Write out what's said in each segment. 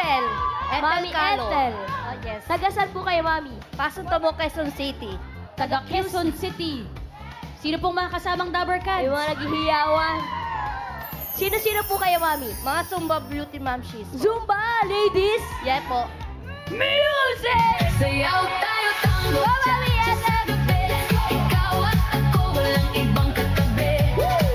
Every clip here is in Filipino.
Ethel. Mami Calo. Ethel. Oh, yes. Taga-saan po kayo, Mami? Pasok mo, Quezon City. Taga Quezon City. Sino pong mga kasamang Dabber Cats? Yung mga naghihiyawan. Sino-sino po kayo, Mami? Mga Zumba Beauty Mamshies. Zumba, ladies! Yeah po. Music! Sayaw tayo tango Go, Mami dyan sa gabi. Ikaw at ako, walang ibang katabi.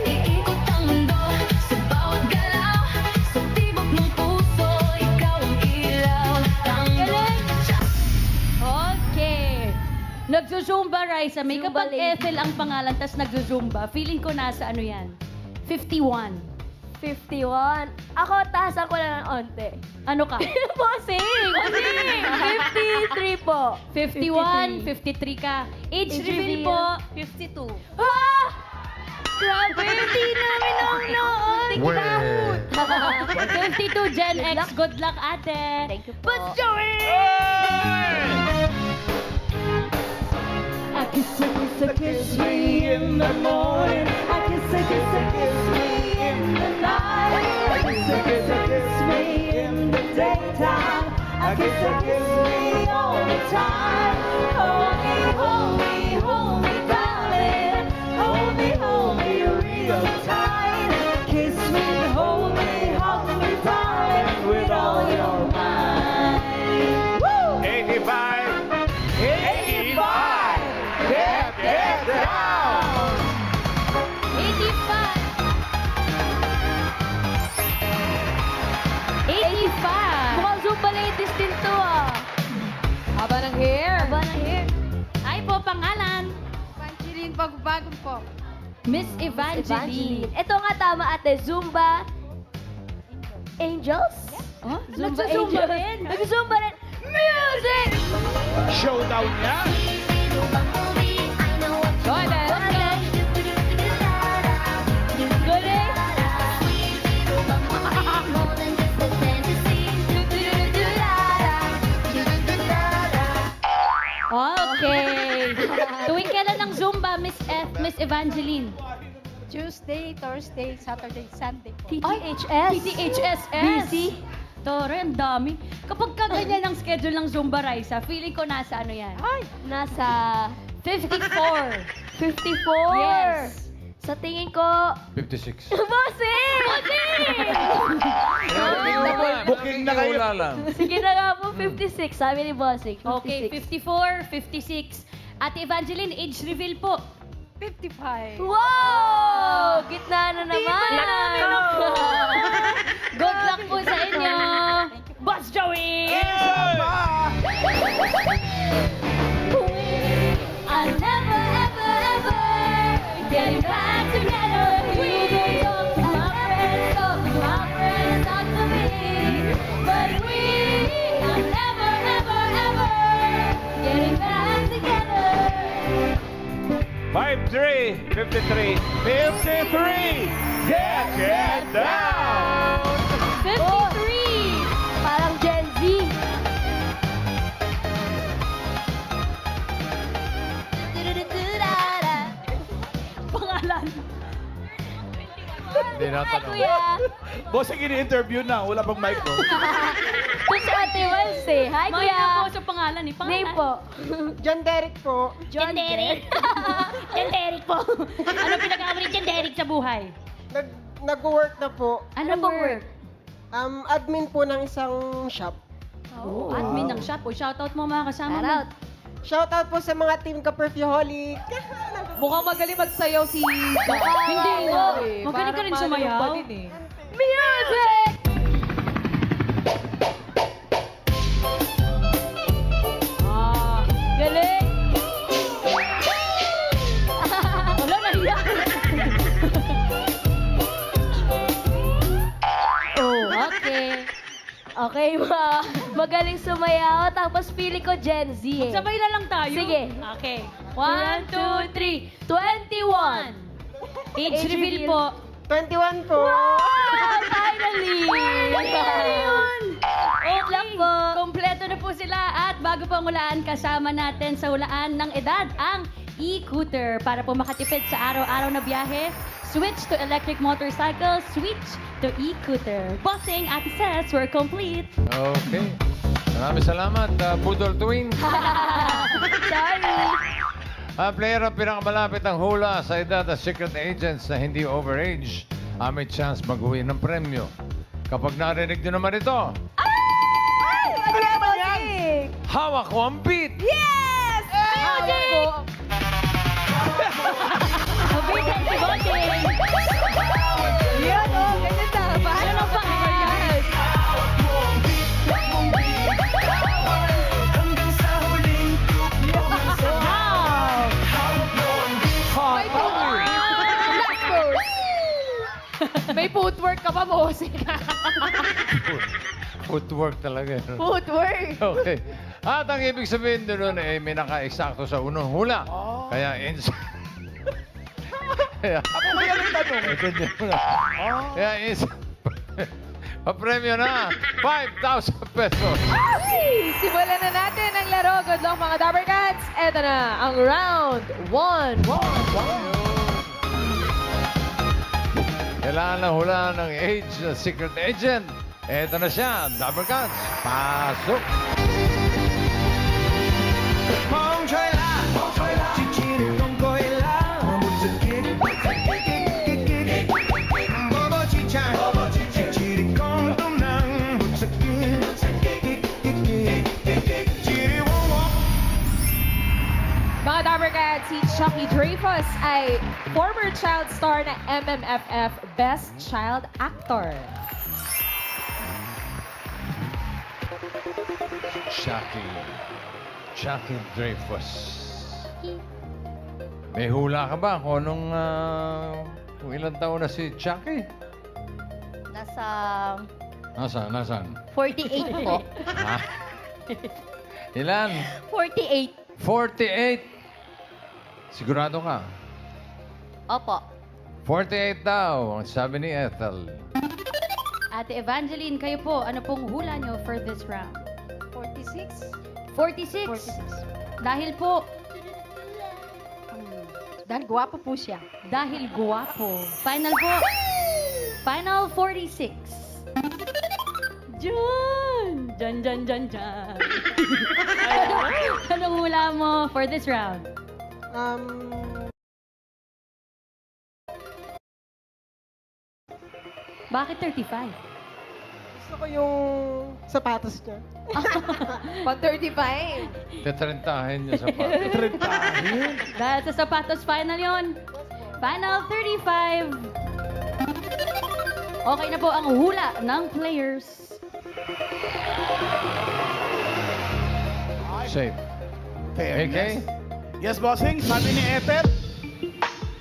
Iikot ang mundo sa bawat galaw. Sa tibok ng puso, ikaw ang ilaw. Tango dyan. Okay. Nagzuzumba, Raisa. May Zumba kapag lady. Ethel ang pangalan, tas nagzuzumba. Feeling ko nasa ano yan? 51. 51. Ako, taasan ko lang ng onte. Ano ka? Bossing! 53 po. 51, 53 ka. Age Age reveal reveal. po. 52. Ah! Grabe, hindi namin ang noon. Weh. 52 Gen X. Good luck, ate. Thank you po. Let's do it! I kiss me in the morning. I kiss me in the night. I kiss me in the daytime. I kiss me all the time. Hold me, darling. Hold me real tight. Kiss me, hold me, hug me, darling, with all your might. Woo! 85! 85! Get down! 85. Mukhang Zumba ladies din to ah. Haba ng hair. Haba ng hair. Ay po, pangalan. Evangeline Bagbagon po. Miss Evangeline. Ito nga tama ate, Zumba Angels? Oh, Zumba nagzuzumba Angels. rin. Nag-Zumba rin. Music! Showdown yan! Go, let's go. Galing! Okay. Tuwing kailan ng Zumba, Miss Evangeline? Tuesday, Thursday, Saturday, Sunday po. TTHS? PTHSS. Busy? Tore, ang dami. Kapag kaganyan ang schedule ng Zumba, Raisa, feeling ko nasa ano yan? Ay! Nasa 54. 54. Yes. Sa tingin ko, 56. Bossing! Booking na kayo. Sige na nga po, 56. Sabi ni Bossing. 56. Okay, 54, 56. Ate Evangeline, age reveal po. 55. Wow! Gitna na naman! Good luck po sa inyo. Boss Joey! I never, ever, ever get back together. We can talk to my friends, talk to me. But we are never, ever, ever getting back together. 53! 53! 53! Get down! 53! Parang Gen Z. Pangalan. Hindi Hi, natanong. Kuya. Boss, ini-interview na. Wala pang mic ko. Ito si Ate Wals eh. Hi, Maya Kuya. po sa pangalan eh. Pangalan. Name po. John Derek po. John Derek. John Derek po. Ano pinag-aawal ni John Derek sa buhay? Nag-work na po. Ano pong work? Admin po ng isang shop. Oh, admin ng shop. O, shoutout mo mga kasama Shout mo. out. Shoutout po sa mga team ka-Perfeholic. Mukhang magaling magsayaw si Hindi mo. Magaling ka rin sumayaw. Music! Ah, Galing! wala nahiya. Oh, okay. Okay, magaling sumayaw. Tapos pili ko Gen Z eh. Sabay na lang tayo. Sige. Okay. 1, 2, 3. 21. Age Age reveal reveal. po. 21 po. Wow! Finally! Okay. Luck po. Kompleto na po sila at bago po ang hulaan, kasama natin sa hulaan ng edad ang e-scooter. Para po makatipid sa araw-araw na biyahe, switch to electric motorcycle, switch to e-scooter. Bossing, Ate Ses, we're complete. Okay. Maraming salamat, Budol Twin. Sorry. Ang player ang pinakamalapit ang hula sa edad at secret agents na hindi overage. May chance mag-uwi ng premyo. Kapag narinig nyo naman ito, Ano naman yan? hawak ko ang beat! Yes! Music! Mabitin si Bossing. Yan o, ganyan na. Paano Ano pa yan? Wow! May footwork. Last verse. May footwork ka pa, bossing. Footwork talaga. Footwork. Okay. At ang ibig sabihin doon ay may naka-eksakto sa unang hula. Kaya Kaya, Ako kaya nagtanong. Ganyan mo na. Kaya papremyo na 5,000 pesos. Okay, simulan na natin ang laro. Good luck mga Dabber Cats. Eto na ang round 1. Kailangan na hula ng age na secret agent. Eto na siya, Dabber Cats. Pasok! 风吹来，轻轻的风过来，不知波波起唱，轻轻的空洞浪，不知Mga Dabber Cats, si Chucky Dreyfus ay former child star na MMFF Best Child Actor. Chucky Dreyfus. May hula ka ba kung anong, kung ilang taon na si Chucky? Nasa Nasaan? 48 po. Ha? Ilan? 48. 48. Sigurado ka? Opo. 48 daw, ang sabi ni Ethel. Ate Evangeline, kayo po, ano pong hula nyo for this round? 46? 46. 46. Dahil po, Dahil gwapo po siya. dahil guwapo. Final po. Final 46. Diyan! Diyan. Anong hula mo for this round? Bakit 35? Gusto ko yung sapatos niya. Pag 35. Tetrentahin niya sa pato. Dahil sa sapatos, final yon. Final 35. Okay na po ang hula ng players. Safe. Fairness. Yes, bossing. Sabi ni Ethel,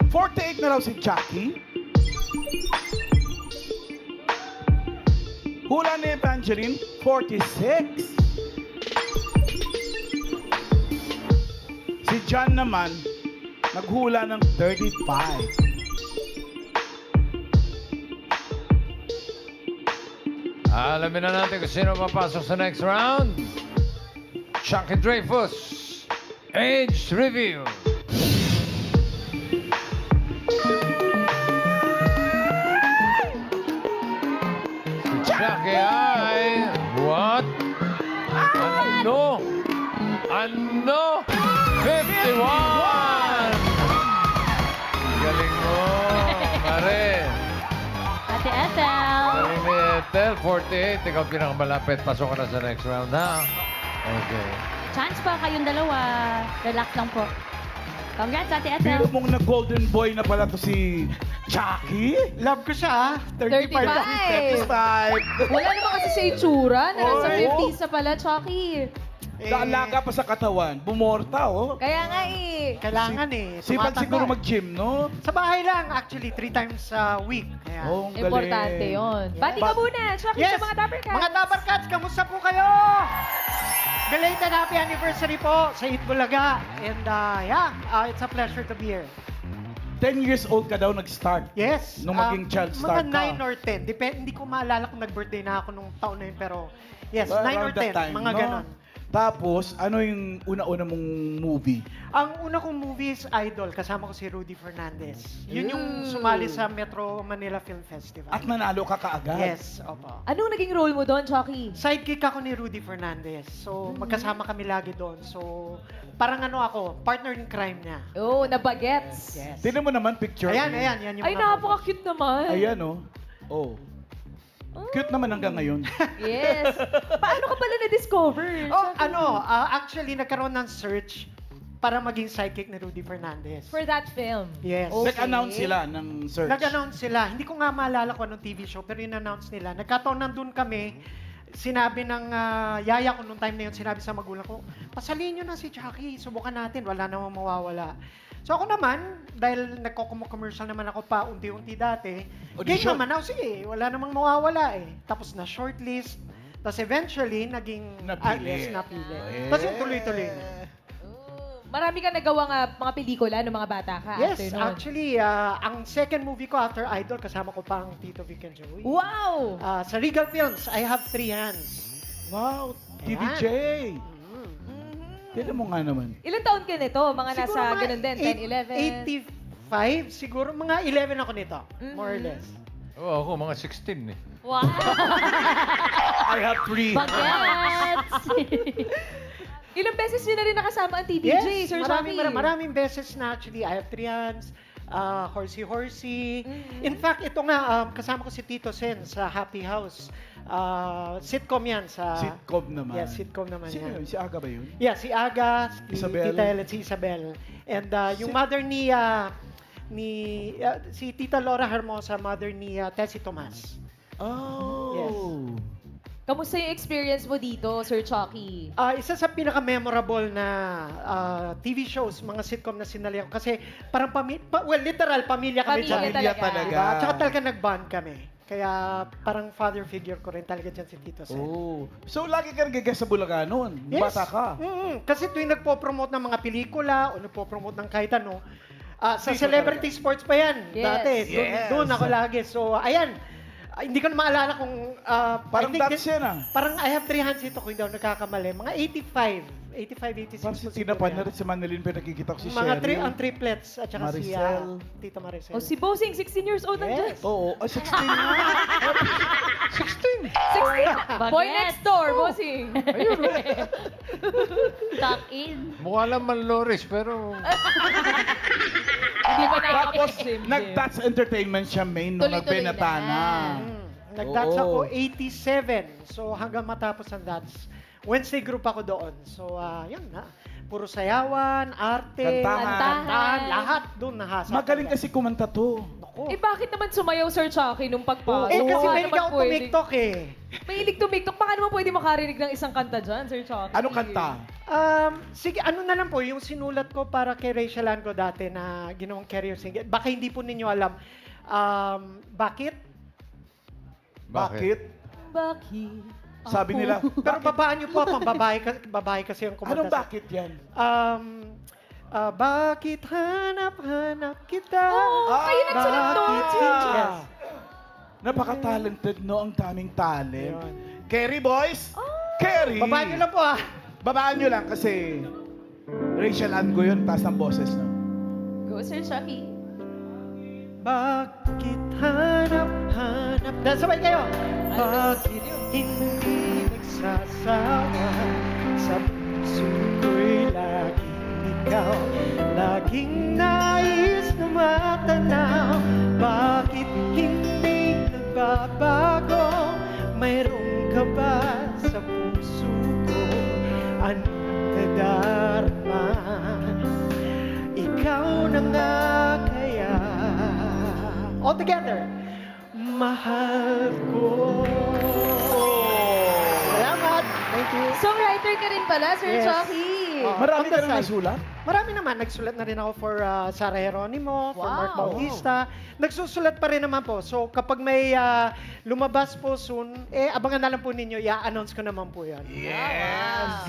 48 na raw si Chucky. Hula ni Evangeline, 46. Si John naman, naghula ng 35. Alamin na natin kung sino papasok sa next round. Chucky Dreyfus. Age review. Si Chucky ay... What? Ano? 51! Galing mo, Mare. Ate Ethel. Galing ni Ethel, 48. Ikaw pinakamalapit. Pasok ka na sa next round, ha? Okay. Chance pa kayong dalawa. Relax lang po. Congrats, Ate Biro Ethel. mong na golden boy na pala to si Chucky. Love ko siya, 35. 35. Wala naman kasi sa itsura na nasa Oo. 50s na pala, Chucky. Daalaga pa sa katawan. Bumorta, oh. Kaya nga eh. Kailangan eh. Sipag Tumatanda. siguro mag-gym, no? Sa bahay lang, actually, 3 times a week. Ayan. Oh, ang galing. Importante yon. Bati ka muna, Chucky, sa mga Dapper Cats. Mga Dapper Cats, kamusta po kayo? Belated happy anniversary po sa Itbulaga. And it's a pleasure to be here. 10 years old ka daw nag-start. Yes. Nung maging child star mga ka. 9 or 10. Depende, hindi ko maalala kung nag-birthday na ako nung taon na yun. Pero yes, Well, 9 or around that 10. time, mga no? ganon. Tapos, ano yung una-una mong movie? Ang una kong movie is Idol. Kasama ko si Rudy Fernandez. Yun yung sumali sa Metro Manila Film Festival. At nanalo ka kaagad. Yes, opo. Anong naging role mo doon, Chucky? Sidekick ako ni Rudy Fernandez. So, magkasama kami lagi doon. So, parang ano ako, partner in crime niya. Oh, nabagets. Yes. Tignan mo naman picture. Ayan, yan yung Ay, mga photos. napaka-cute naman. Ayan, oh. Oh. Cute naman hanggang ngayon. Yes. Paano ka pala na-discover? Oh, Chucky? actually, nagkaroon ng search para maging sidekick ni Rudy Fernandez. For that film? Yes. Okay. Nag-announce sila ng search. Nag-announce sila. Hindi ko nga maalala kung anong TV show, pero in-announce nila. Nagkataon nandun kami, sinabi ng yaya ko nung time na yun, sinabi sa magulang ko, pasalin nyo na si Chucky, subukan natin, wala namang mawawala. So ako naman, dahil nagko-commercial naman ako pa unti-unti dati, game Audition. naman ako, sige, wala namang mawawala eh. Tapos na shortlist, tapos eventually, naging Napili. napili. Eh. Tapos yung tuloy-tuloy na. Oh, marami kang nagawa nga mga pelikula nung mga bata ka. Yes, after nun. actually, ang second movie ko after Idol, kasama ko pa ang Tito Vic and Joey. Wow! Sa Regal Films, I Have Three Hands. Wow, TVJ. Tignan mo nga naman. Ilan taon ka nito? Mga nasa ganun din, 10, 11? 85, siguro mga 11 ako nito, more or less. Oo, ako mga 16 eh. Wow! I have 3. Bagets! Ilang beses nyo na rin nakasama ang TVJ, Yes, Sir maraming, Chucky? maraming beses na actually. I Have Three Hands, Horsey. In fact, ito nga, kasama ko si Tito Sen sa Happy House. Sitcom yan sa... Sitcom naman. Yes, sitcom naman Sino yan. yun? Si Aga ba yun? Yeah, si Aga, si Isabel. Tita Ellen, si Isabel. And yung mother ni si Tita Laura Hermosa, mother ni Tessie Tomas. Oh. Yes. Kamusta yung experience mo dito, Sir Chucky? Isa sa pinaka-memorable na TV shows, mga sitcom na sinali ko. Kasi parang, literal, pamilya kami Pamilya dyan. talaga. talaga. Diba? Tsaka talaga nag-bond kami. Kaya parang father figure ko rin talaga dyan si Tito Sen. Oh. So, lagi ka nag-guest sa Bulacan noon. Bata ka. Kasi tuwing nagpo-promote ng mga pelikula o nagpo-promote ng kahit ano, sa Dito celebrity sports pa yan. Yes. Dati, Yes. doon ako lagi. So, ayan. Hindi ko na maalala kung... Parang I think dance yan ah. Parang I Have Three Hands ito kung hindi ako nagkakamali. Mga 85, 86. Parang si siguro Tina Pan yan. na rin si Manilin, pero nakikita ko si Mga Cheryl. ang triplets at saka si Maricel. Tita Maricel. O si Bossing, 16 years old nandiyan. Yes. Oo, 16 nga. 16! Boy next door, Bossing. Tuck in. Mukha lang manloris, pero Hindi pa Tapos, nakaka-gym. nag-Tats Entertainment siya main nung Tuloy-tuloy nagbenta na. Nag-dance Oo. ako 87. So hanggang matapos ang dance. Wednesday group ako doon. So yan na. Puro sayawan, arte, Kantahan. lahat doon nahasa. Magaling kasi kumanta to. Ako. Eh bakit naman sumayaw, Sir Chucky, nung pagpasok? kasi Baka mahilig naman ako pwede- tumiktok eh. Mahilig tumiktok. Baka naman pwede makarinig ng isang kanta dyan, Sir Chucky. Anong kanta? Sige, ano na lang po, yung sinulat ko para kay Rachel Ango dati na ginawang career singer. Baka hindi po ninyo alam. Bakit? Bakit? Bakit? Sabi nila, Pero babaan niyo po, pang babae kasi ang kumanta. anong bakit yan? Bakit hanap-hanap kita? kayo nagsulat doon, Bakit Sir hindi? Chucky. Napaka-talented, no? Ang daming talent. Yun. Kerry, boys! Kerry! Babaan niyo lang po Babaan nyo lang kasi Rachel Ango yun, taas ng boses, no? Go, Sir Chucky. Bakit hanap-hanap? Dahil sabay kayo. Bakit hindi nagsasawa sa puso ko'y laging ikaw? Laging nais na matanaw. Bakit hindi nagbabago? Mayroon ka ba sa puso ko? Anong nadarama? Ikaw na nga kaya. All together. Mahal ko. Salamat. Thank you. Songwriter ka rin pala, Sir Yes. Chucky. Marami on the ka rin side. nasulat? Marami naman. Nagsulat na rin ako for Sarah Geronimo, for Mark Wow. Bautista. Nagsusulat pa rin naman po. So kapag may lumabas po soon, abangan na lang po ninyo. I-announce ko naman po yan. Yes!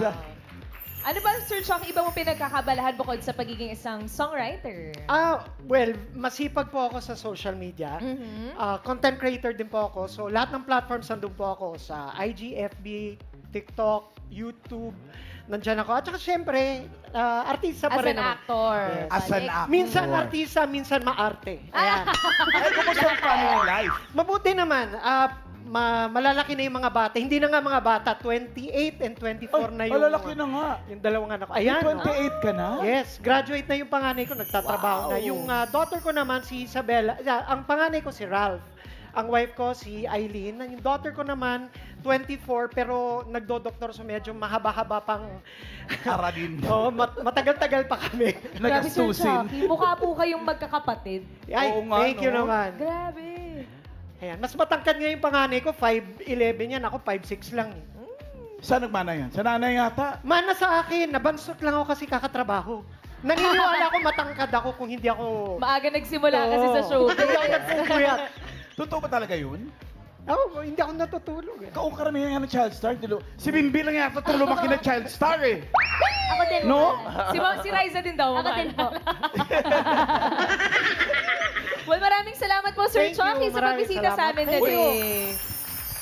Ano ba, Sir Chucky, iba mo pinagkakabalahan bukod sa pagiging isang songwriter? Well, masipag po ako sa social media. Content creator din po ako. So, lahat ng platforms nandun po ako sa IG, FB, TikTok, YouTube. nandyan ako. At saka syempre, artista pa As rin an naman. actor. Yes. As an actor. Minsan artista, minsan maarte. Ayan. Ay, kumusta ang family life? Mabuti naman. Malalaki na yung mga bata. Hindi na nga mga bata. 28 and 24 na yung... Malalaki na nga. Yung dalawang anak ko. Ayan. 28 ka na? Yes, graduate na yung panganay ko, nagtatrabaho na. Wow. Yung daughter ko naman, si Isabella, ang panganay ko si Ralph. Ang wife ko, si Eileen. Yung daughter ko naman, 24, pero nagdo-doktor, so medyo mahaba-haba pang... Aradin. Oo, matagal-tagal pa kami. Grabe, Sir Nagastusin. Chucky. Mukha po kayong magkakapatid. Ay, Oo nga, thank you no? naman. Grabe. Ayan, mas matangkad nga yung panganay ko, 5'11 yan. Ako, 5'6 lang. Eh. Saan nagmana yan? Sa nanay yata? Mana sa akin, nabansot lang ako kasi kakatrabaho. Naniniwala ako matangkad ako kung hindi ako... Maaga nagsimula kasi sa Oo. show. Hindi ako nagpupuyat. Totoo ba talaga yun? Oo, hindi ako natutulog. Eh. Ikaw karamihan nga ng child star. Si Bimbi lang yata itong lumaki na child star eh. Ako din. No? Si Riza din daw. Ako din po. Well, maraming salamat po, Sir Thank you. Chucky, sa Maraming pagbisita sa salamat. amin Thank today.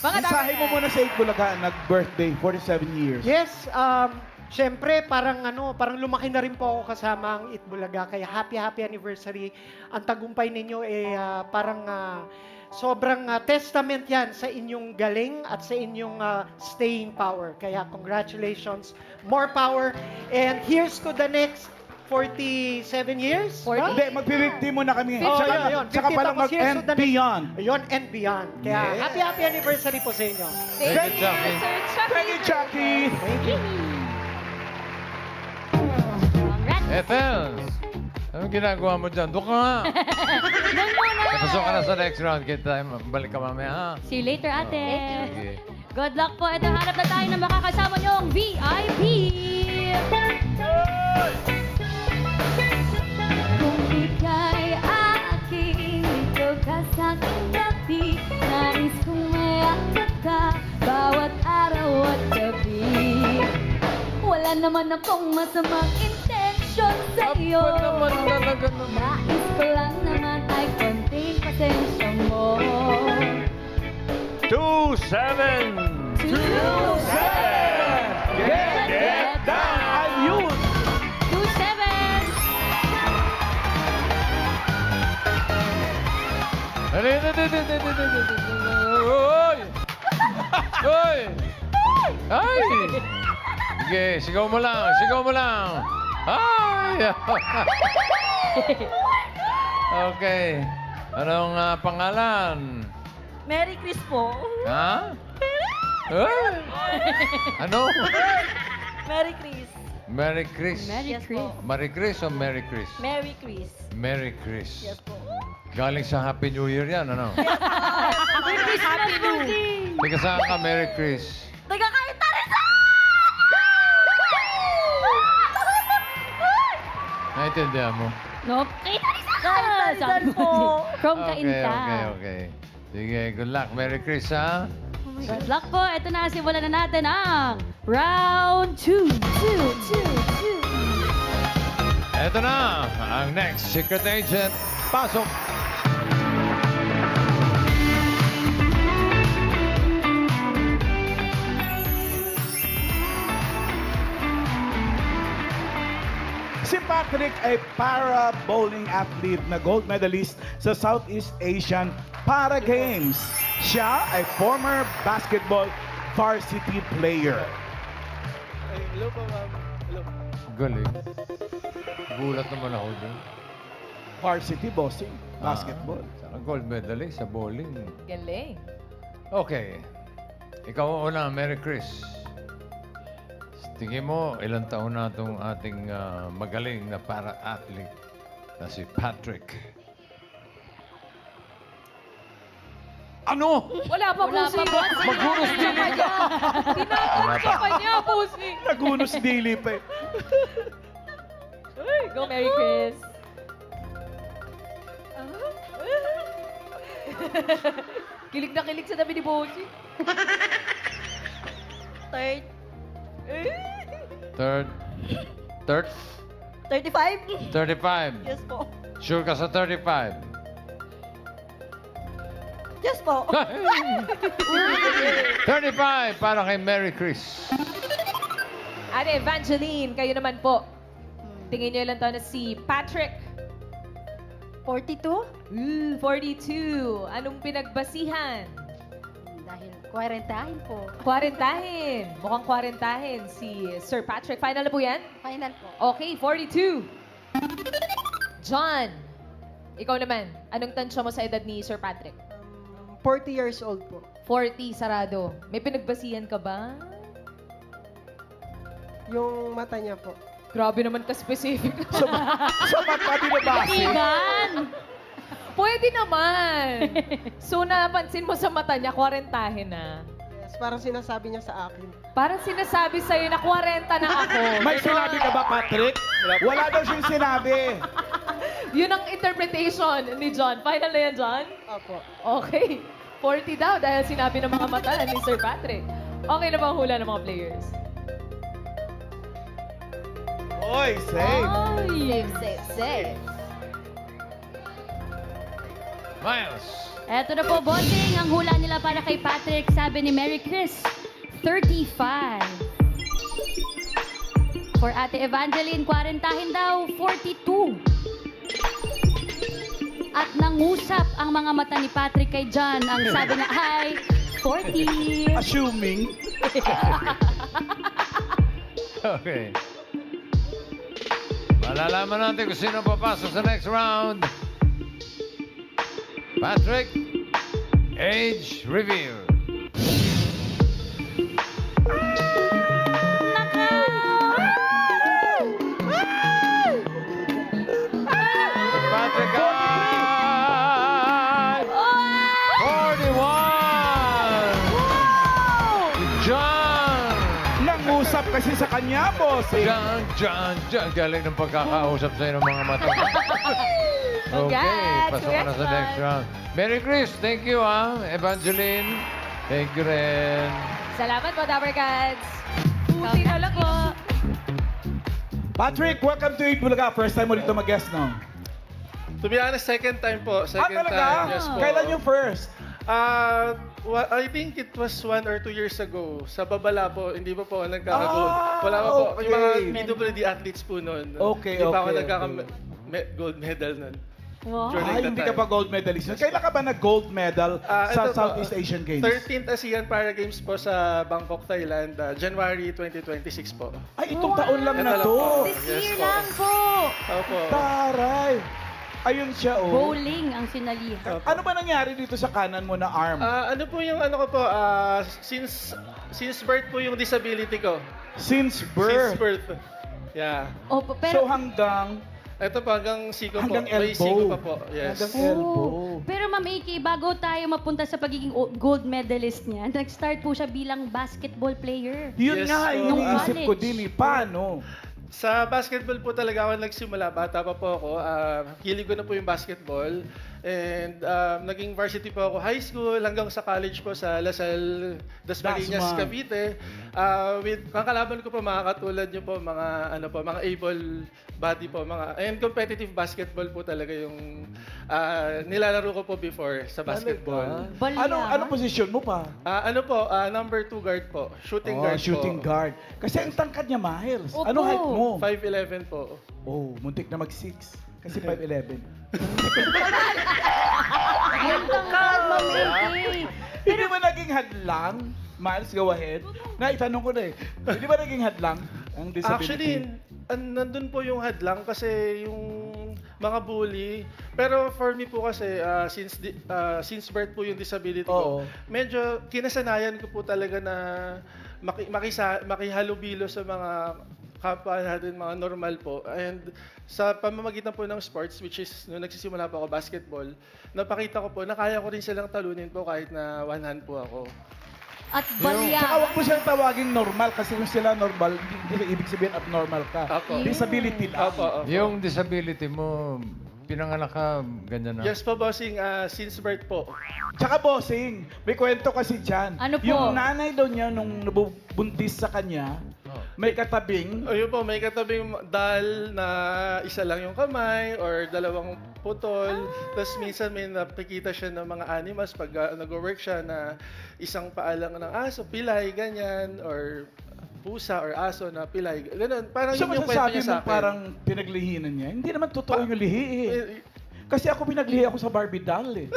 Mga Mensahe mo muna sa 8 Bulaga, nag-birthday, 47 years. Yes, syempre parang lumaki na rin po ako kasama ang Itbulaga. Kaya happy anniversary. Ang tagumpay ninyo parang sobrang testament yan sa inyong galing at sa inyong staying power. Kaya congratulations, more power. And here's to the next 47 years. 40. no? Hindi, magpipigti mo na kami. Oh, Tsaka, yun. tsaka 50 palang tapos here's mag-and to the next- beyond. Ayun, and beyond. Kaya Yes. happy anniversary po sa inyo. Thank you, Chucky. Sir Chucky. Thank you, Chucky. Thank you. Congrats. Ethel, anong ginagawa mo dyan? Doon ka nga. Doon muna. Pasok ka na sa next round. Kita balik ka mamaya, ha? See you later, ate. Sige. Good luck po. Ito, hanap na tayo ng makakasama niyong VIP. Kung ika'y aking ito ka sa aking gabi, nais kong mayakap ka bawat araw at gabi. Wala naman akong masamang intensyon sa'yo. Apa naman talaga naman. Nais ko lang naman ay konting pasensya mo. 2-7! Get down! Ayun! 2-7. Hoy! Hoy! Ay! Sige, sigaw mo lang, sigaw mo lang. Ay! Okay. Anong pangalan? Merry Chris po. Ha? Ay! Ano? Merry Chris. Merry Chris. Merry Yes Chris. po. Mary Chris o Merry Chris? Merry Chris. Merry Chris. Yes po. Galing sa Happy New Year yan, ano? Happy New Teka, saan ka, Merry Chris? Taga Kainta Rizal! Naintindihan mo? Nope. Kainta Kainta Rizal po. From Okay, Kainta. okay. Sige, good luck. Merry Chris, ha? Good luck po. Ito na, simulan na natin ang round 2. Ito na, ang next secret agent. Pasok! Si Patrick ay para-bowling athlete na gold medalist sa Southeast Asian Para Games. Siya ay former basketball varsity player. Galing. Gulat naman ako dun. Varsity bossing, basketball. Saka gold medalist sa bowling. Galing. Okay. Ikaw ang una, Merry Chris. Tingin mo, ilang taon na itong ating magaling na para-athlete na si Patrick. Ano? Wala pa Wala po pa po. Maghunos din ka. Tinatapos pa niya, pusi. Nagunos dili pa eh. Go, Merry Chris. Kilig na kilig sa tabi ni Bossy. Third. Third? 35? 35. Yes po. Sure ka sa 35? Yes po. 35 para kay Merry Chris. Ate Evangeline, kayo naman po. Tingin niyo ilang taon na si Patrick? 42? 42. Anong pinagbasihan? Dahil 40 po. Kwarentahin. Mukhang kwarentahin si Sir Patrick. Final na po yan? Final po. Okay, 42. John, ikaw naman. Anong tansya mo sa edad ni Sir Patrick? 40 years old po. 40, sarado. May pinagbasihan ka ba? Yung mata niya po. Grabe naman ka-specific. So mata binabase. Ivan! Pwede naman. So, napansin mo sa mata niya, 40 na. Yes, parang sinasabi niya sa akin. Parang sinasabi sa'yo na 40 na ako. May sinabi ka ba, Patrick? Wala daw siyang sinabi. Yun ang interpretation ni John. Final na yan, John? Opo. Okay. 40 daw dahil sinabi ng mga mata ni Sir Patrick. Okay na ba ang hula ng mga players? Oy, safe. Ay! Miles. Eto na po, bossing. Ang hula nila para kay Patrick, sabi ni Mary Chris, 35. For Ate Evangeline, kwarentahin daw, 42. At nangusap ang mga mata ni Patrick kay John. Ang sabi niya ay 40. Assuming. Okay. Malalaman natin kung sino papasok sa next round. Patrick, age reveal. Patrick ay 41! John! Nangusap kasi sa kanya, boss. John. Galing ng pagkakausap sa'yo ng mga mata. Okay, Congrats! pasok ka na sa Congrats, next John. round. Mary Chris, thank you Evangeline. Thank you rin. Salamat po, Dapper Cats. Puti na lang po. Patrick, welcome to Eat Bulaga. First time mo dito mag-guest, no? To be honest, second time po. Second Talaga? time, yes po. Kailan yung first? I think it was 1 or 2 years ago. Sa Babala po, hindi pa po ako nagkaka-gold. Ah, Wala pa po. Yung mga okay. PWD athletes po noon. Okay, Hindi pa ako okay, nagkaka-gold medal noon. Wow. During Ay, that hindi time. ka pa gold medalist. Kailan ka ba nag-gold medal sa Ito po, Southeast Asian Games? 13th ASEAN Para Games po sa Bangkok, Thailand. January 2026 po. Ay, itong taon lang Ito na lang to. po. This Yes year po. lang po. Opo. Taray. Ayun siya, oh. Bowling ang sinalihan. Ano ba nangyari dito sa kanan mo na arm? Ano po yung ano ko po, since birth po yung disability ko. Since Since birth. birth. Yeah. Opo, So pero... hanggang Ito po, hanggang siko po. Hanggang May elbow. siko pa po. Yes. Hanggang Oh. elbow. Pero Ma'am Iki, bago tayo mapunta sa pagiging gold medalist niya, nag-start po siya bilang basketball player. Yun Yes, nga, po. iniisip ko College. din eh. Paano? Sa basketball po talaga ako nagsimula. Bata pa po ako. Hilig ko na po yung basketball. And naging varsity po ako high school hanggang sa college po sa Lasal Dasmariñas, Dasma. Cavite. With ang kalaban ko po mga katulad niyo po mga mga able body po and competitive basketball po talaga yung nilalaro ko po before sa basketball. Balya. Anong posisyon mo pa? Number 2 guard po. Shooting Oh, guard shooting po. guard. Kasi ang tangkad niya, Miles. Opo. Anong height mo? 5'11 po. Oh, muntik na mag-6. Kasi 5'11. Ang tangkad, Ma'am Iki. Hindi ba naging hadlang? Miles, go ahead. Itanong ko na eh. Hindi ba naging hadlang ang disability? Actually, nandun po yung hadlang kasi yung mga bully. Pero for me po kasi, since birth po yung disability Oo. ko, medyo kinasanayan ko po talaga na makihalubilo sa mga kapwa natin, mga normal po. And sa pamamagitan po ng sports, which is nung nagsisimula po ako basketball, napakita ko po na kaya ko rin silang talunin po kahit na one hand po ako. At Tsaka balya. huwag mo siyang tawaging normal kasi kung sila normal, hindi ibig sabihin abnormal ka. Opo. Disability lang. Opo. Yung disability mo, pinanganak ka, ganyan na. Yes po, bossing. Since birth po. Tsaka bossing, may kwento kasi dyan. Ano po? Yung nanay daw niya nung nabubuntis sa kanya, may katabing. Ayun po, may katabing dal na isa lang yung kamay or dalawang putol. Tapos minsan may napikita siya ng mga animals pag nag-work siya na isang paa lang ng aso, pilay, ganyan. Or pusa or aso na pilay. Ganun, parang So yun yung kwento masasabi niya mo sa akin. parang pinaglihinan niya. Hindi naman totoo yung lihi eh. Kasi ako pinaglihi ako sa Barbie doll eh.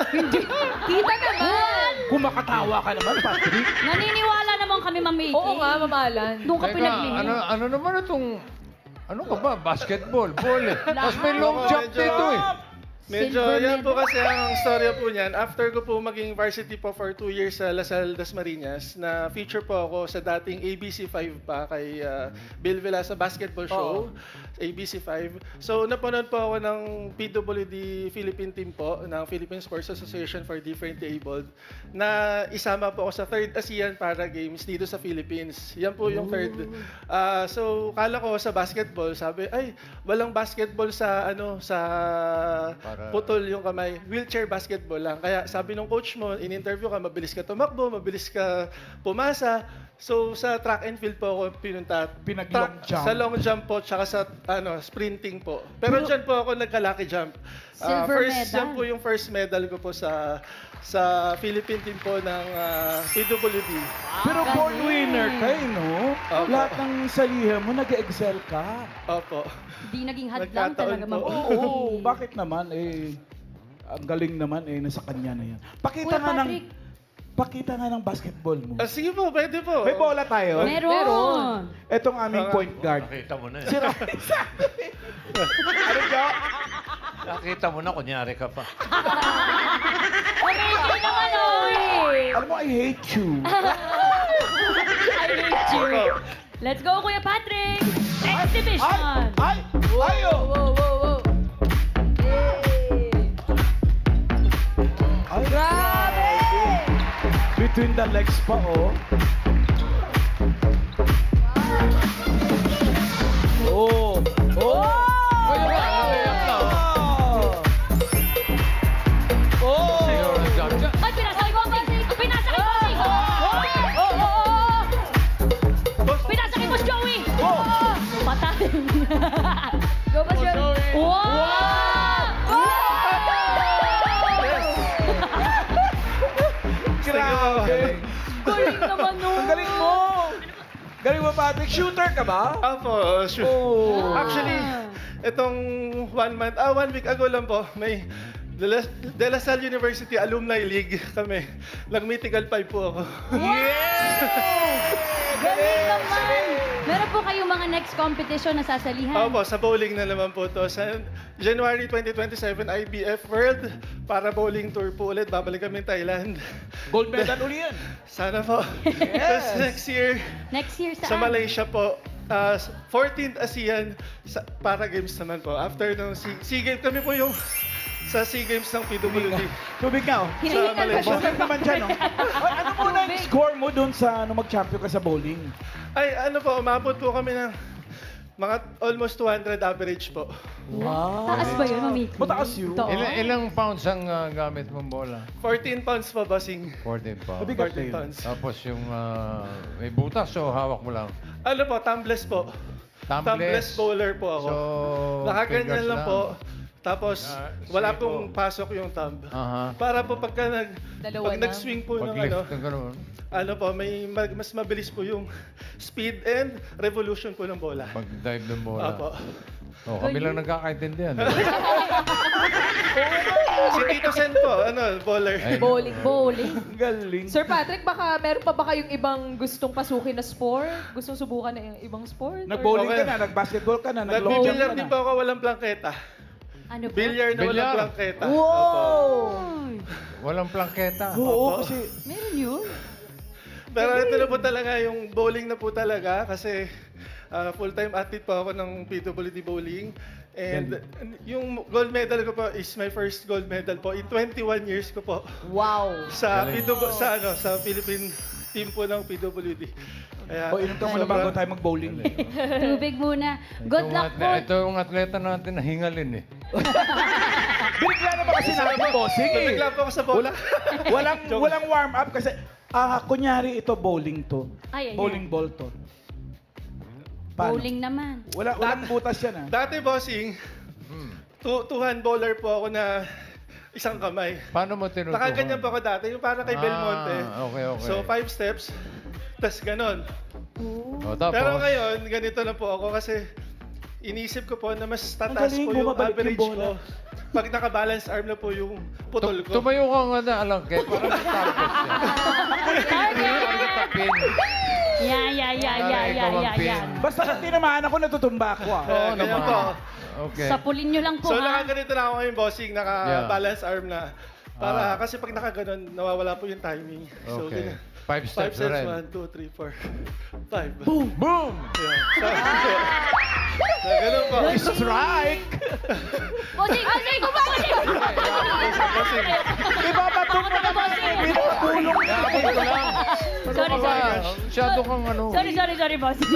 Kita naman! Kumakatawa ka naman, Patrick. Naniniwala naman kami, Ma'am Mickey. Oo nga, mamalan. Doon ka Teka, pinaglihi. ano naman itong... Ano ka ba? Basketball, ball eh. Tapos may long jump dito eh. Medyo, Silver yan po medal. kasi ang storya po niyan. After ko po maging varsity po for 2 years sa Lasal Dasmariñas, na feature po ako sa dating ABC5 pa kay Bill Villa sa basketball show. ABC5. So, napanood po ako ng PWD Philippine team po, ng Philippine Sports Association for Differently Abled, na isama po ako sa 3rd ASEAN Para Games dito sa Philippines. Yan po yung 3rd. So, kala ko sa basketball, sabi, ay, walang basketball sa, sa putol yung kamay. Wheelchair basketball lang. Kaya sabi ng coach mo, in-interview ka, mabilis ka tumakbo, mabilis ka pumasa. So, sa track and field po ako pinunta. Pinag-long jump. Sa long jump po, tsaka sa sprinting po. Pero dyan po ako nagka-lucky jump. Silver First, medal. yan po yung first medal ko po sa Philippine team po ng PWD. Pero born winner ka eh, no? Opo. Lahat ng salihan mo, nag-excel ka. Opo. Di naging hadlang Nagkataon talaga, po. Ma'am Oo, bakit naman eh, ang galing naman eh, nasa kanya na yan. Kuya Patrick. Pakita nga ng basketball mo. Sige po, pwede po. May bola tayo. Meron. Etong aming point guard. Nakita mo na Si eh. Raisa. Ano ka? Nakita mo na, kunyari ka pa. Mickey naman, oh. Alam mo, I hate you. I hate you. Let's go, Kuya Patrick. Exhibition. Ay! Ayo! Wow, wow, wow. Ay, grabe! Between the legs pa, oh. Oh! Oh! Ayun nga, nalayak na. Oh! Siguro na jump dyan. Ay, pinasa kay Bossing. Pinasa kay Bossing. Pinasa kay Boss Joey. Patay. Go ba siya? Wow! Grabe! Galing naman nun. Ang galing mo! Galing mo, Patrick. Shooter ka ba? Opo, sure. Oh! Actually, itong 1 week ago lang po, may De La Salle University Alumni League kami. Nag-mythical 5 po ako. Galing naman. Meron po kayong mga next competition na sasalihan. Opo, sa bowling na naman po to. Sa January 2027 IBF World para bowling tour po ulit. Babalik kami Thailand. Gold medal uli yan. Sana po. Tapos next year, Next year sa saan? Malaysia po, 14th ASEAN Para Games naman po. After ng SEA Games, kami po yung sa SEA Games ng PWD. Tubig nga, oh. Hinihingal pa siya. Boses naman dyan, oh. Ay, ano muna yung score mo dun sa mag-champion ka sa bowling? Ay, ano po, umabot po kami ng mga almost 200 average po. Wow. Taas ba yun, Mami? Mataas yun. Ito. Ilang pounds ang gamit mong bola? 14 pounds po, bossing. 14 pounds. Mabigat na 14 yun. pounds. Tapos yung may butas o hawak mo lang? Ano po, tumbless po. Tumbless bowler po ako. So, Nakaganyan fingers lang po. Tapos, wala sige pong po. pasok yung thumb. Aha. Para po pag Dalawa na. nag-swing po ng Pag-lift na gano'n. ano po, may mas mabilis po yung speed and revolution po ng bola. Pag-dive ng bola. Opo. Oh, kami lang nagkakaintindihan. Si Tito Sen po, bowler. Ay, Bowling. Ang galing. Sir Patrick, baka meron pa ba kayong ibang gustong pasukin na sport? Gustong subukan na ibang sport? Nag-bowling Okay. ka na, nag-basketball ka na, nag-long jump Nag-billiard ka din na. po ako walang plangketa. Ano po? Billiard na walang Bilyar. plangketa. Ay, Walang plangketa. Oo, kasi meron yun. Pero ito na po talaga, yung bowling na po talaga kasi full-time athlete po ako ng PWD Bowling. And yung gold medal ko po is my first gold medal po in 21 years ko po Wow. sa Galing. sa Philippine team po ng PWD. Kaya, o inom ka muna bago tayo mag-bowling. Tubig muna. Good luck po. Ito yung atleta natin na hingalin eh. Binigla na ba kasi natin, bossing eh? Bigla po ako sa bola. Walang warm up kasi, kunyari ito bowling to. Ay, ayan. Bowling ball to. Paano? Bowling naman. Walang butas yan ah. Dati bossing, two-hand bowler po ako na isang kamay. Paano mo tinutukan? Nakaganyan po ako dati, yung parang kay Belmonte. Okay. So 5 steps, tas ganon. O, tapos, Pero ngayon, ganito na po ako kasi inisip ko po na mas Ang tataas galing, po yung bumabalik yung average bola. ko. Pag naka-balance arm na po yung putol ko. tumayo ka nga na, alam kay, para mag-target siya. Target na pin. Yan. Basta kung tinamaan ako, natutumba ako ah. Oo Ganyan naman. po. Okay. Sapulin nyo lang po, So, ha? nakaganito na ako ngayon, bossing, naka-balance arm na. Para, kasi pag nakaganon, nawawala po yung timing. So, Okay. ganyan. 5 steps na rin. 1, 2, 3, 4, 5. Boom! Boom! Ganun po. Strike! Bossing! Ibabato mo naman. Pinapulong na. Sorry. Masyado kang ano. Sorry, bossing.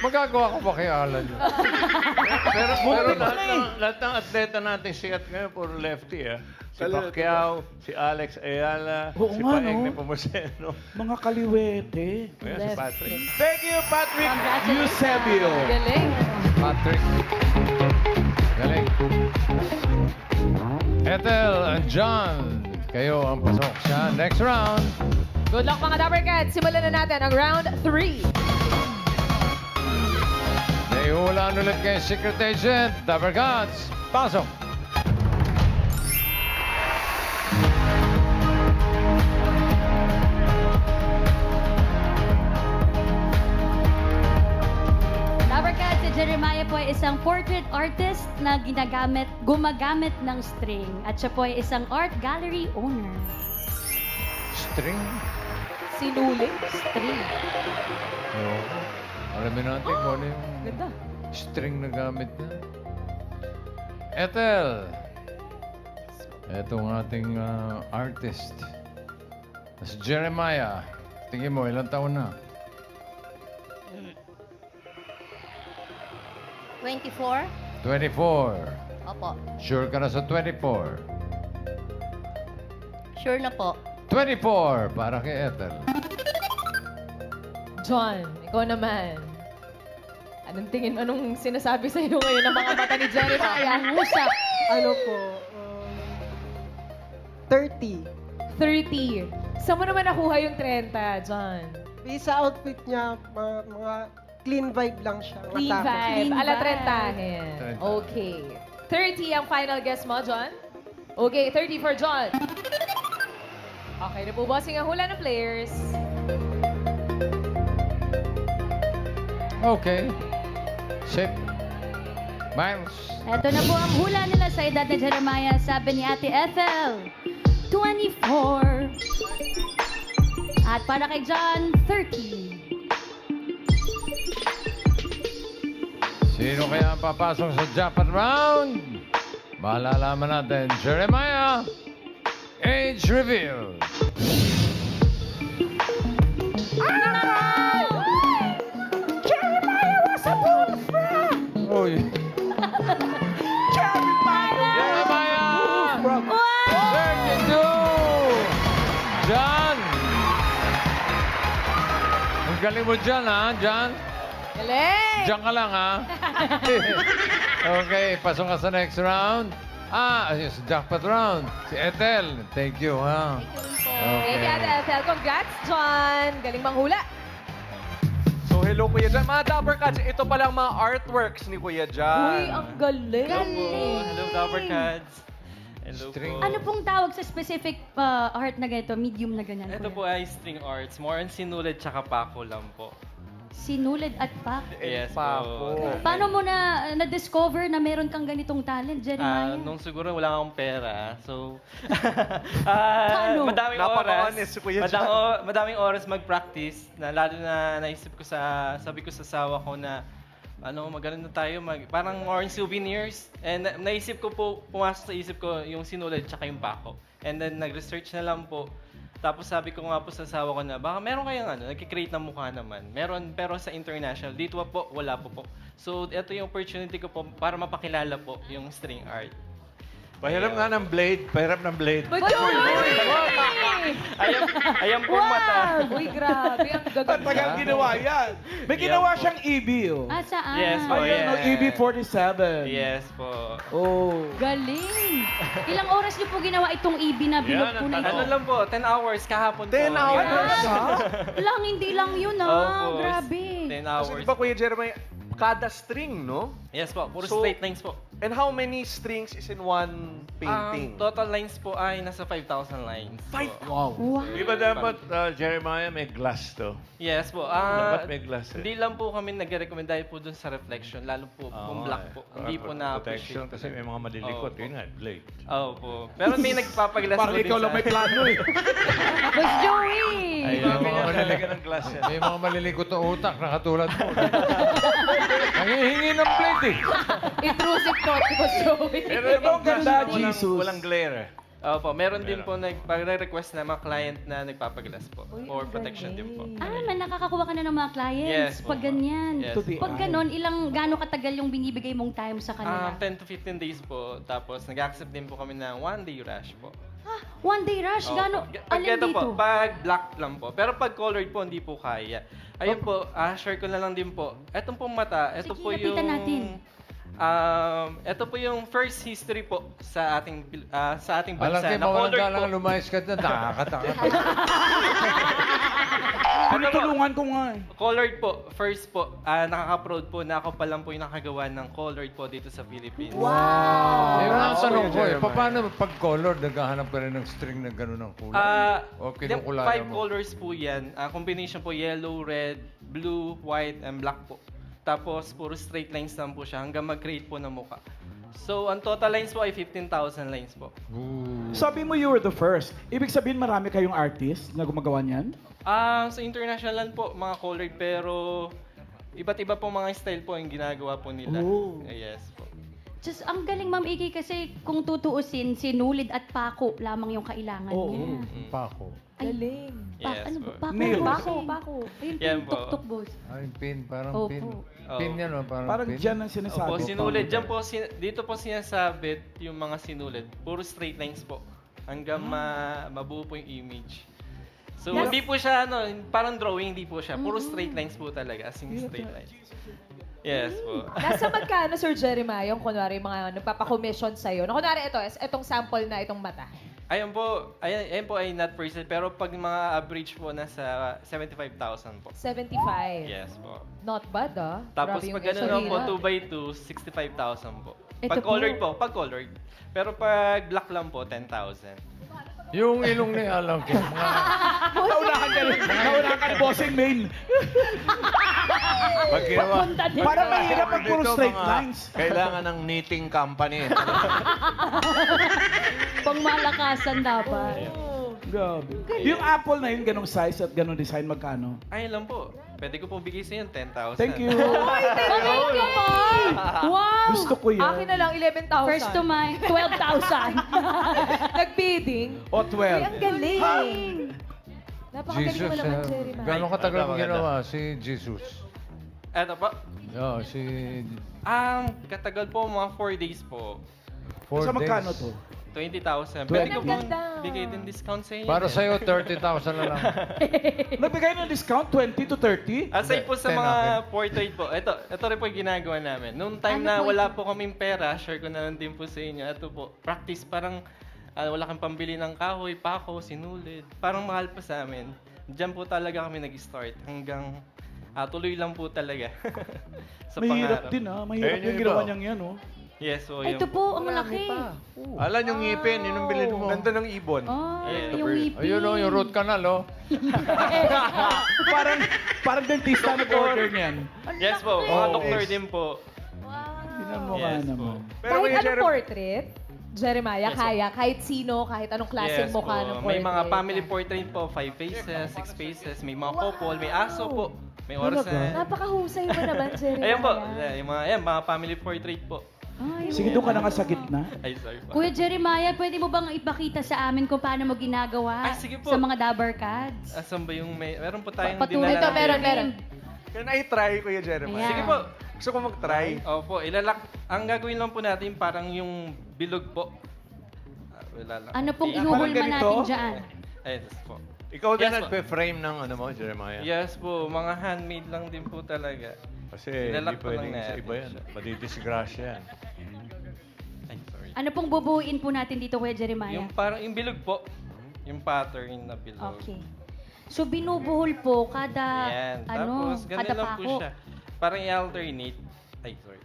Magagawa ko pa kay Alan. Pero lahat ng atleta natin sikat ngayon, puro lefty, ah. Si Talaga. Pacquiao, si Alex Ayala, Oo si nga, Paeng no? Nepomuceno. Mga kaliwete. Ayan, si Patrick. Thank you, Patrick Eusebio. Galing. Patrick. Galing. Ethel and John, kayo ang pasok sa next round. Good luck mga Dapper Cats. Simulan na natin ang round 3. Naihulaan ulit kay Secret Agent, Dapper Gods. Pasok. Lover Cat, si Jeremiah po ay isang portrait artist na gumagamit ng string. At siya po ay isang art gallery owner. String. Sinuling. String. Oo. Alamin natin kung ano yung Ganda. string na gamit niya. Ethel. Ito ang ating artist. Si Jeremiah. Tingin mo, ilang taon na? 24? 24. Opo. Sure ka na sa 24? Sure na po. 24 para kay Ethel. John, ikaw naman. Anong sinasabi sa iyo ngayon ng mga mata ni Jeremiah? Ang usap. Ano po, 30. 30. Saan mo naman nakuha yung 30, John? Sa outfit niya, mga clean vibe lang siya. Clean matapang. vibe. Clean Ala, vibe. 30. Okay. 30 ang final guess mo, John? Okay, 30 for John. Okay na po, bossing ang hula ng players. Okay. Shape. Miles. Ito na po ang hula nila sa edad ni Jeremiah. Sabi ni Ate Ethel, 24. At para kay John, 30. Sino kaya ang papasok sa jackpot round? Malalaman natin. Jeremiah, age reveal. Jeremiah was a bullfrog! Uy. Jeremiah! 32! John! Ang galing mo dyan, ha, John? Galing! Diyan ka lang, ha? Okay, pasok ka sa next round. Sa jackpot round. Si Ethel. Thank you, ha? Thank you, Ate Ethel. Congrats, John. Galing manghula. So hello Kuya Jan. Mga Dapper Cats, ito pala ang mga artworks ni Kuya Jan. Uy, ang galing. Hello Dapper Cats. Hello String. po. Ano pong tawag sa specific art na ganito? Medium na ganyan? Ito po ay string arts. More on sinulid tsaka pako lang po. Sinulid at pak. Yes Pako. po. Paano mo na-discover na meron kang ganitong talent, Jeremiah? Nung siguro wala akong pera. So, Paano? madaming Napaka-honest si Kuya Jan. madaming oras mag-practice. Lalo na naisip ko sabi ko sa asawa ko na, magaling na tayo, parang more souvenirs. And naisip ko po, pumasok sa isip ko yung sinulid tsaka yung pako. And then nag-research na lang po. Tapos sabi ko nga po sa asawa ko na, baka meron kayong nag-create ng mukha naman. Meron, pero sa international. Dito po, wala po. So, ito yung opportunity ko po para mapakilala po yung string art. Pahiram nga ng blade. Pahiram ng blade. But Ayan po mata. Uy, grabe. Ang Ang gaganda. tagal ginawa yan. May Yan ginawa po. siyang EB, oh. Ah, saan? Yes po, Ayun, no, yeah. EB47. Yes po. Oh. Galing. Ilang oras niyo po ginawa itong EB na bilog Yan po ang na ito? Ano lang po, 10 hours kahapon po. 10 hours, ha? Lang, hindi lang yun Opo, Grabe. 10 Kasi hours. di ba, Kuya Jeremiah, kada string, no? Yes po, puro So, straight lines po. And how many strings is in one painting? Total lines po ay nasa 5,000 lines. Wow. Wow. Di ba dapat, Jeremiah, may glass to? Yes po. Dapat may glass Hindi lang po kami nag-recommend dahil po dun sa reflection, lalo po kung black po. Hindi po Protection na-appreciate. kasi may mga malilikot. Opo. Yun nga, blade. Oo po. Pero may nagpapaglas po Parang din ikaw sa... lang may plano, eh. Boss Joey! Ay, May mga kanya malilikot lalagyan ng glass yan. May mga malilikot na utak na katulad mo. Nangihingi ng plate eh. Intrusive thought, Boss Joey. Pero Pero ibang ang ganda, glass na walang, Jesus. walang glare. Opo, meron din po nagpa-request na mga client na nagpapaglas po. For protection din po. Man, nakakakuha ka na ng mga clients. Yes, Pag po. ganyan. Yes. To the Pag eye. ganon, gaano katagal yung binibigay mong time sa kanila? 10 to 15 days po. Tapos nag-accept din po kami ng 1-day rush po. One day rush, Opo. gaano? Pag Alin ito dito? po, pag black lang po. Pero pag colored po, hindi po kaya. Ayun po, share ko na lang din po. Etong pong mata, ito Sige, po yung... lapitan natin. Ito po yung first history po sa ating Alam bansa. kayo, Na mawalang colored galang po. lumayas ka na. Nakakataka. Tinutulungan ko nga, eh. Colored po, first po. Nakaka-proud po na ako pa lang po yung nakagawa ng colored po dito sa Philippines. Eh, ang tanong ko eh, Jeremiah. paano pag color, naghahanap ka rin ng string na gano'n ng kulay? O kinukulayan 5 mo? colors po yan. Combination po yellow, red, blue, white, and black po. Tapos puro straight lines lang po siya hanggang mag-create po ng mukha. So, ang total lines po ay 15,000 lines po. Sabi mo you were the first. Ibig sabihin marami kayong artist na gumagawa niyan? Sa international po, mga colored, pero iba't iba po mga style po yung ginagawa po nila. Oh. Yes po. Just, ang galing, Ma'am Iggy, kasi kung tutuusin, sinulid at pako lamang yung kailangan Oo. niya. Pako. Galing. Yes Ano po. ba? Pako? Nails. Pako. Ayun, Yan pin, po. tuk-tuk, boss. Ay, pin, parang Opo. pin. Oo. Pin yan, o, parang Parang pin. dyan ang sinasabi. Opo, sinulid. Diyan po, dito po sinasabit yung mga sinulid. Puro straight lines po. Hanggang mabuo po yung image. So, hindi po siya, parang drawing, hindi po siya. Puro straight lines po talaga, as in straight lines. Yes po. Nasa magkano, Sir Jeremiah, yung kunwari mga nagpapakommission sa'yo? Na kunwari itong sample na itong mata. Ayun po ay not per se, pero pag mga average po, nasa 75,000 po. 75. Yes po. Not bad, ah. Tapos Grabe yung pag gano'n naman po, hirap. 2x2, 65,000 po. Ito Pag po. colored po, pag colored. Pero pag black lang po, 10,000. Yung ilong ni Alam ko. Mga, Naunahan ka rin. Naunahan ka ni Bossing Main. Pag ginawa, Parang mahirap pag puro dito, straight mga lines. Kailangan ng knitting company. Pangmalakasan dapat. Grabe. Yung apple na yun, ganong size at ganong design, magkano? Ayun lang po. Pwede ko pong bigay sa inyo, 10,000. Thank you. Thank you po! Wow! Gusto ko yan. Akin na lang, 11,000. First to mind, 12,000. Nag-bidding. O, Uy, 12. ang galing. Napakagaling Jesus, mo naman, Jeremiah. gano'ng katagal mo Maganda. ginawa si Jesus? Eto po. Oo, si... Katagal po, mga 4 days po. 4 Sa days. magkano to? 20,000. Pwede ko Ang pong ganda. bigay din discount sa inyo. Para sa'yo, 30,000 na lang. Nagbigay ng discount, 20 to 30? Aside po sa 10 mga akin. portrait po, ito rin po yung ginagawa namin. Noong time Ano na po wala ito? po kaming pera, share ko na lang din po sa inyo. Ito po, practice parang wala kang pambili ng kahoy, pako, sinulid. Parang mahal pa sa amin. Diyan po talaga kami nag-start hanggang tuloy lang po talaga. Sa Mahirap pangarap. din mahirap Ayun yung yung ginawa iba. niyang yan Yes, po yun Ito po, ang Marami laki. pa. Alan yung ngipin, yun ang bilhin mo. Ganda ng ibon. Oh, Yeah. yung whipping. Ayun o, yung root canal, oh. Parang dentista nag-order niyan. Yes po, mga doktor din po. Tingnan mo Yes nga po. naman. Pero Kahit Kuya anong Jeremiah, portrait, Jeremiah, Yes, po. kaya. Kahit sino, kahit anong klase Yes mo ka po. ng portrait. May mga family portrait po, 5 faces, 6 faces, may mga couple, may aso po, may orasan. Napakahusay mo naman, Jeremiah. Ayan po, yung mga family portrait po. Ay, Sige, doon ka na nga sa gitna. Ay, sorry po. Kuya Jeremiah, pwede mo bang ipakita sa amin kung paano mo ginagawa Ay, sige po. sa mga dabber cards? Asan ba yung meron po tayong Patuloy dinala. Ito, meron. can I try, Kuya Jeremiah? Ayan. Sige po. Gusto ko mag-try. Opo, ang gagawin lang po natin parang yung bilog po. Wala lang. Ano pong Okay. ihuhulma ganito? natin dyan? Yes po. Ikaw din Yes, po. nagpe-frame ng ano mo, Jeremiah? Yes po, mga handmade lang din po talaga. Kasi hindi Nilalak ko lang pwedeng sa natin iba yan. siya. Madidisgrasya yan. Ay, sorry. Ano pong bubuuin po natin dito, Kuya Jeremiah? Yung parang yung bilog po. Yung pattern na bilog. Okay. So, binubuhol po kada, Yan. ano, Tapos, ganun kada lang po pako. siya. Parang i-alternate. Ay, sorry.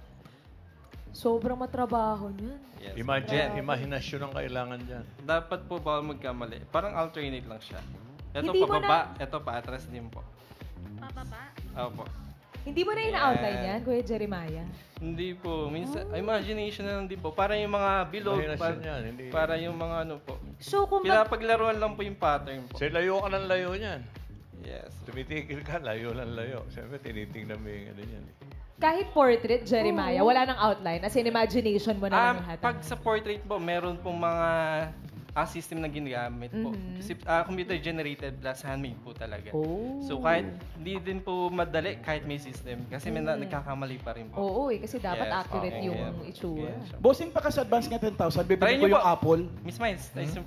Sobrang matrabaho niyan. Yes. Imagine, imahinasyon ang kailangan dyan. Dapat po bawal magkamali. Parang alternate lang siya. Ito Hindi po mo baba, ito pa atras din po. Pababa? Opo. Hindi mo na ina-outline Yan. yan, Kuya Jeremiah? Hindi po. Minsan, imagination na lang din po. Para yung mga bilog. Imahinasyon yan, hindi. Para yung mga ano po. So, kung Pinapaglaruan lang po yung pattern po. Kasi layo ka ng layo niyan. Yes. Tumitigil ka, layo ng layo. Siyempre, tinitingnan mo yung ano yan. Kahit portrait, Jeremiah, wala nang outline. As in, imagination mo na lang lahat. Pag sa portrait po, meron pong mga system na ginagamit po. Kasi computer generated plus handmade po talaga. Oh. So kahit hindi din po madali kahit may system kasi may nagkakamali pa rin po. Oo, kasi dapat Yes, accurate okay. yung Yeah. itsura. Yeah. Bossing pa ka sa advance nga 10,000, Try bibili ko niyo yung po. Apple. Miss Miles,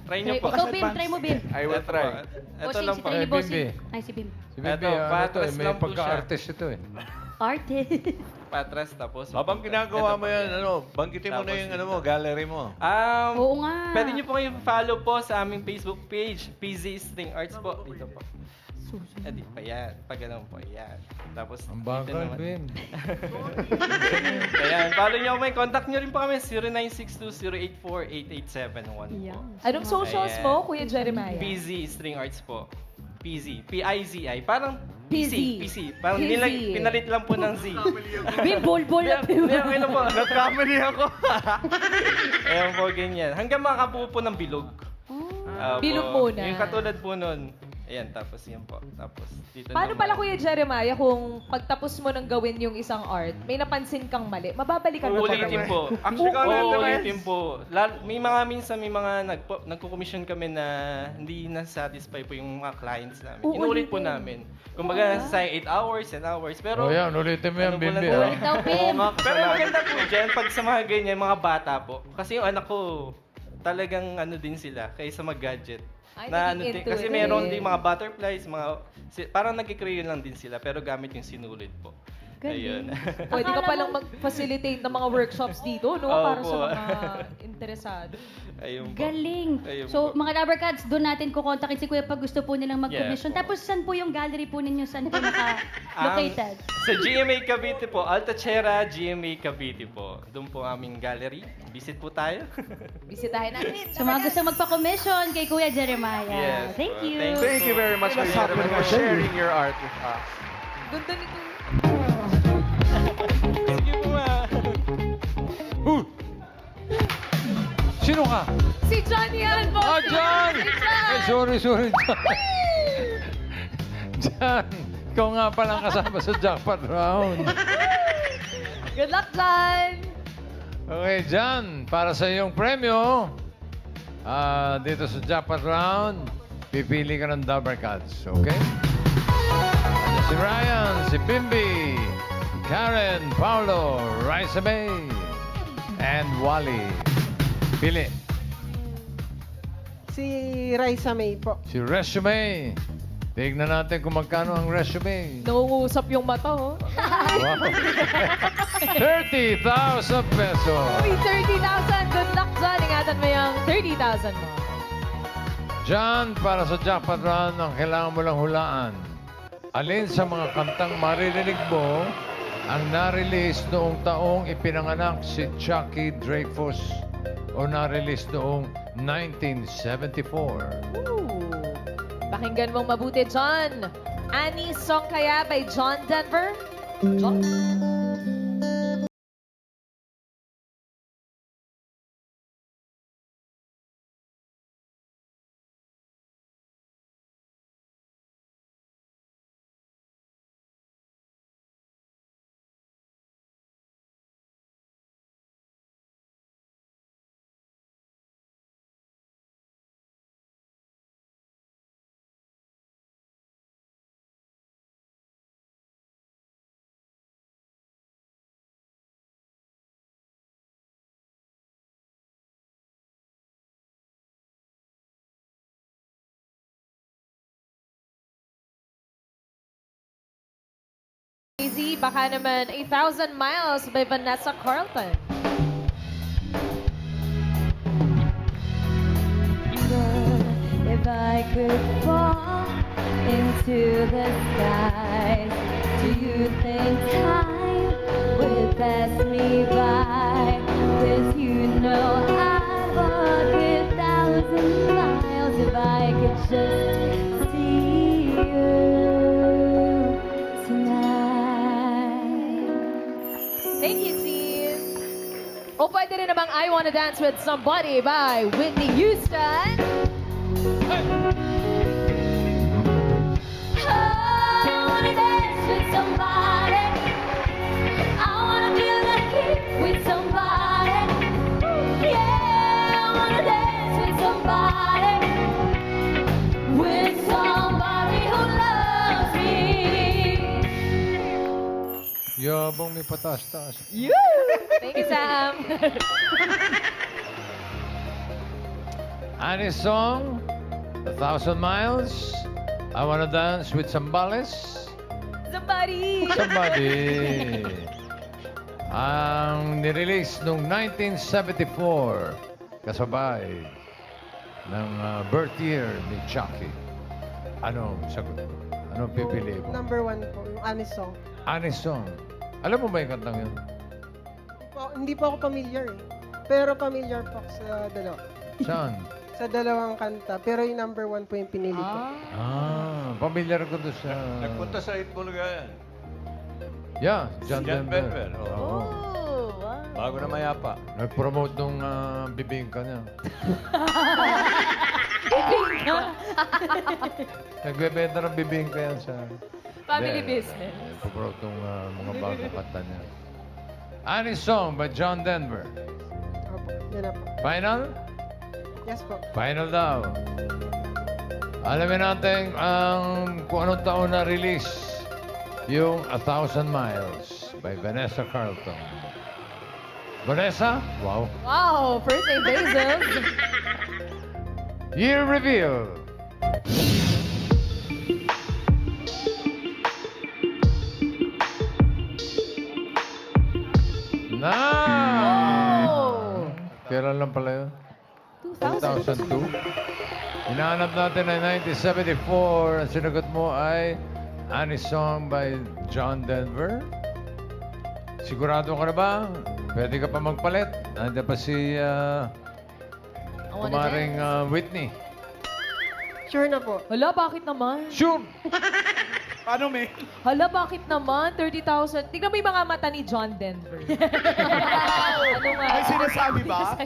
try niyo po. Ikaw, Bim, try mo, Bim. I will Ito try. po. Ito Bossing, lang si po. Tiny Eh, Bossing. Bimbi. Ay, si Bim. Si Bibi, Eto, ano to, patras may lang po siya. pagka-artist ito eh. Artist. Patras tapos. Habang ginagawa mo yan, banggitin mo na Tapos yung dito. gallery mo. Oo nga. Pwede niyo po kayo follow po sa aming Facebook page, PZ String Arts po. Dito po. Edi pa yan. Pag ganun po, yan. Tapos, Ang dito bagal, naman. Bim. Ayan, follow niyo kami. Contact niyo rin po kami 0962-084-8871 po. Anong socials Ayan. mo, Kuya Jeremiah? PZ String Arts po. PZ. P-I-Z-I. Parang PZ. PC. Parang PZ. pinalit lang po ng Z. Bim, bol-bol na Bim. Okay lang po. Nagkamali ako. Ayan po, ganyan. Hanggang makabuo po ng bilog. Opo. Bilog muna. Yung katulad po nun. Ayan, tapos yan po. Tapos dito Paano naman. pala, Kuya Jeremiah, kung pagtapos mo ng gawin yung isang art, may napansin kang mali, mababalikan mo ba Uulitin gawin? po. Actually, ikaw na Uulitin po. May mga minsan, may mga nagko-commission kami na hindi na-satisfy po yung mga clients namin. Inuulit po namin. Kumbaga, sa 8 hours, 10 hours. Pero, O yan, ulitin mo yan, ano po lang Bimbi. talaga. Ulit daw, Bim. Pero maganda po dyan, pag sa mga ganyan, mga bata po. Kasi yung anak ko, talagang ano din sila, kaysa mag-gadget. Ay, Na, naging into kasi it. meron din mga butterflies, parang nagkikreyo lang din sila, pero gamit yung sinulit po. Ayun. Pwede ka palang mag-facilitate ng mga workshops dito, no? Oo Para po. sa mga interesado. Ayun po. Galing. Ayun So, po. mga Rubber Cats, doon natin kukontakin si Kuya pag gusto po nilang mag-commission. Yeah, po. Tapos, saan po yung gallery po ninyo? Saan po naka-located? Sa GMA Cavite po, Altachera GMA Cavite po. Doon po aming gallery. Visit po tayo. Bisitahin natin. So, mga gusto magpa-commission kay Kuya Jeremiah. Yes, Thank po. you. Thank you very much, What's happening for with sharing your art with us. Ganda nito. Sige po Sino ka? Si John yan, boss! Ah, John! Si John! Ay, sorry, John. John, ikaw nga palang kasama sa jackpot round. Good luck, John! Okay, John, para sa iyong premyo, dito sa jackpot round, pipili ka ng Dabber Cats, okay? Si Ryan, si Bimbi, Karen, Paulo, Raisa May, and Wally. Pili. Si Raisa May po. Si Resume. Tignan natin kung magkano ang resume. Nauusap yung mata, oh. Wow. 30,000 pesos. Uy, 30,000! Good luck, John! Ingatan mo yung 30,000 mo. John, para sa jackpot run, ang kailangan mo lang hulaan. Alin sa mga kantang maririnig mo ang na-release noong taong ipinanganak si Chucky Dreyfus o na-release noong 1974? Ooh. Pakinggan mong mabuti, John. Annie's Song Kaya by John Denver. John? Z, baka naman 1,000 Miles by Vanessa Carlton. If I could fall into the skies, do you think time would pass me by? 'Cause you know I'd walk 1,000 miles if I could just see you tonight. Thank you, Steve. O pwede rin namang I Wanna Dance With Somebody by Whitney Houston. I wanna dance with somebody. I wanna feel the heat with somebody. Yeah, I wanna dance with somebody. With somebody who loves me. Yabang may patas-taas. Thank you, Sam. Annie's song, 1,000 Miles. I Wanna Dance With Somebody. Somebody. Somebody. Ang nirelease noong 1974. Kasabay ng birth year ni Chucky. Anong sagot mo? Anong pipili mo? Number 1 po, yung Anis song. Annie's song. Alam mo ba yung kantang yun? Hindi po ako familiar eh. Pero familiar po ako sa dalawa. Saan? Sa dalawang kanta. Pero yung number 1 po yung pinili ko. Familiar ko doon sa... Nagpunta sa Itbulaga yan. Yeah, John John Denver. Denver, oo. Oo. Bago na mayapa. Nag-promote nung bibingka niya. Nagbebenta ng bibingka yan sa... Family Denver. business. Nag-promote nung mga bagong kanta niya. Annie's song by John Denver. Opo, yun na po. Final? Yes po. Final daw. Alamin natin kung anong taon na release yung 1,000 Miles by Vanessa Carlton. Vanessa? Wow. Wow, first name Basil. Year reveal. Na! Kailan lang pala yun? 2002. Hinahanap natin ay 1974. Ang sinagot mo ay Annie's Song by John Denver. Sigurado ka na ba? Pwede ka pa magpalit. Nandiyan pa si kumaring Whitney. Sure na po. Hala, bakit naman? Sure! Paano, May? Hala, bakit naman? 30,000. Tignan mo yung mga mata ni John Denver. Ano nga? May sinasabi ba?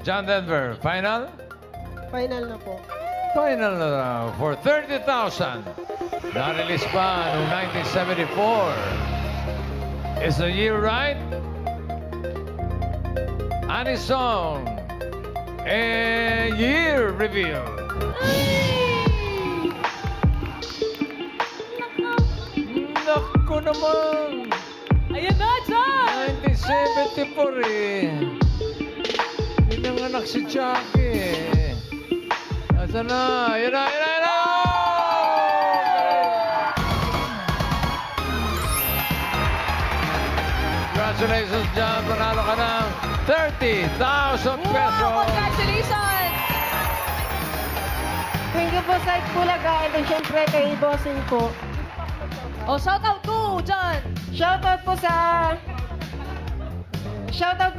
John Denver, final? Final na po. Final na raw for 30,000. Na-release pa noong 1974. Is the year right? Annie's song. Year reveal. Naku naman. Ayan na, John! 1974 eh. Pinanganak si Chucky eh. Asa na? Yan na, yan na, yan na! Congratulations, John. Panalo ka ng 30,000 pesos. Wow, congratulations! Thank you po sa Itbulaga. And syempre kay Bossing po. Oh, shout out ko, John! Shoutout po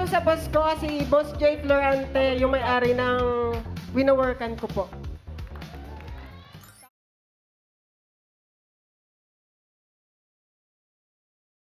sa boss ko, si Boss J. Florante, yung may-ari ng winaworkan ko po.